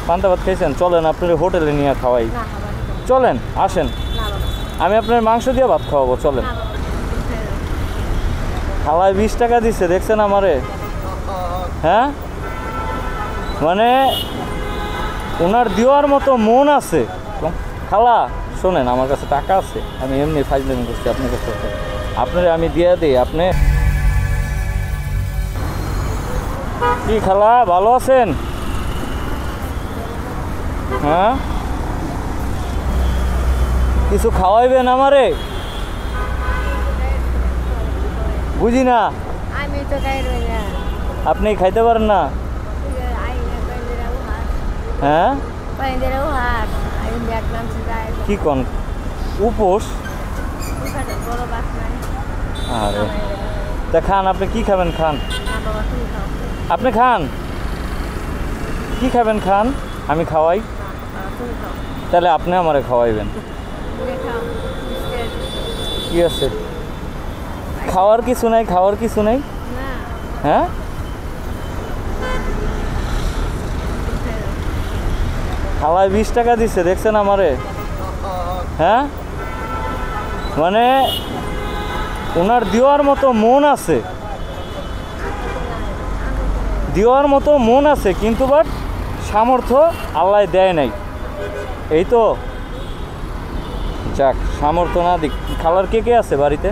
পান্তা ভাত খাইছেন? চলেন আপনার হোটেলে নিয়ে খাওয়াই। চলেন, আসেন, আমি আপনার মাংস দিয়ে ভাত খাওয়াবো। চলেন। খালায় 20 টাকা দিচ্ছে, দেখছেন আমারে? হ্যাঁ, মানে ওনার দেওয়ার মতো মন আছে। খালা শোনেন, আমার কাছে টাকা আছে, আমি এমনি ফাইজলামি করছি আপনার কাছে। আপনার আমি দিয়ে দিই। আপনি কি খালা ভালো আছেন? হ্যাঁ, কিছু খাওয়াইবেন আমারে? বুঝি না। আমি তো খাই না। আপনি খাইতে পারেন না? হ্যাঁ, কি কন উপোস? আরে তা খান, আপনি কি খাবেন? খান, আপনি খান, কি খাবেন? খান, আমি খাওয়াই। তাহলে আপনি আমারে খাওয়াইবেন। কি আছে? খাওয়ার কিছু নাই, খাওয়ার কিছু নেই। হ্যাঁ, খালায় 20 টাকা দিচ্ছে, দেখছেন আমারে? হ্যাঁ, মানে ওনার দেওয়ার মতো মন আছে, দেওয়ার মতো মন আছে, কিন্তু বাট সামর্থ্য আল্লাহ দেয় নাই। এই তো, যাক, সামর্থ্য না দিক। খালার কে কে আছে বাড়িতে?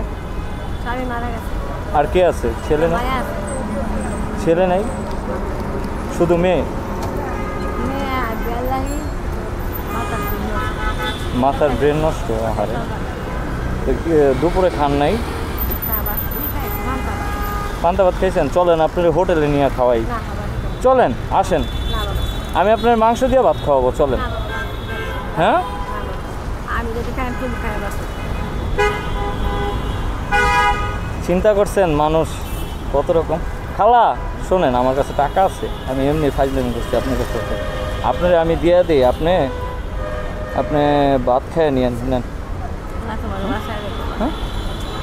আর কে আছে? ছেলে না? ছেলে নাই, শুধু মেয়ে? মাথার ব্রেন নষ্ট। আহারে, দুপুরে খান নাই? পান্তা ভাত খাইছেন? চলেন আপনার হোটেলে নিয়ে খাওয়াই। চলেন, আসেন, আমি আপনার মাংস দিয়ে ভাত খাওয়াবো। চলেন। হ্যাঁ, চিন্তা করছেন মানুষ কত রকম। খালা শোনেন, আমার কাছে টাকা আছে, আমি এমনি ফাইজলামি করছি আপনার কাছে। আপনার আমি দিয়ে দিই। আপনি আপনি ভাত খেয়ে নিয়ে নেন। হ্যাঁ,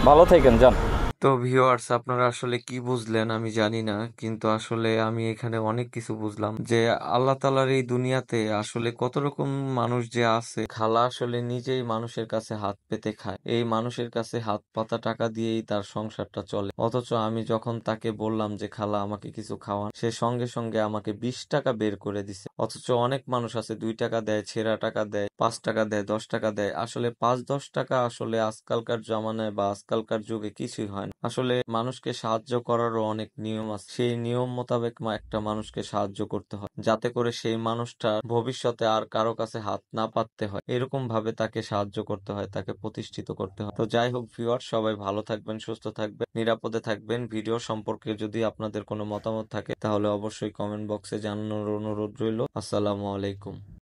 ভালো থাকেন, যান। তো ভিউয়ার্স, আপনারা আসলে কি বুঝলেন আমি জানি না, কিন্তু আসলে আমি এখানে অনেক কিছু বুঝলাম যে আল্লাহ তাআলার এই দুনিয়াতে আসলে কত রকম মানুষ যে আছে। খালা আসলে নিজেই মানুষের কাছে হাত পেতে খায়, এই মানুষের কাছে হাত পাতা টাকা দিয়েই তার সংসারটা চলে। অথচ আমি যখন তাকে বললাম যে খালা আমাকে কিছু খাওয়ান, সে সঙ্গে সঙ্গে আমাকে 20 টাকা বের করে দিছে। অথচ অনেক মানুষ আছে 2 টাকা দেয়, ছেঁড়া টাকা দেয়, 5 টাকা দেয়, 10 টাকা দেয়। আসলে 5-10 টাকা আসলে আজকালকার জামানায় বা আজকালকার যুগে কিছুই হয় না। আসলে মানুষকে সাহায্য করারও অনেক নিয়ম আছে, সেই নিয়ম মোতাবেক একটা মানুষকে সাহায্য করতে হয়, যাতে করে সেই মানুষটা ভবিষ্যতে আর কারো কাছে হাত না পাততে হয়। এরকম ভাবে তাকে সাহায্য করতে হয়, তাকে প্রতিষ্ঠিত করতে হয়। তো যাই হোক ভিউয়ার্স, সবাই ভালো থাকবেন, সুস্থ থাকবেন, নিরাপদে থাকবেন। ভিডিও সম্পর্কে যদি আপনাদের কোনো মতামত থাকে তাহলে অবশ্যই কমেন্ট বক্সে জানানোর অনুরোধ রইল। আসসালামু আলাইকুম।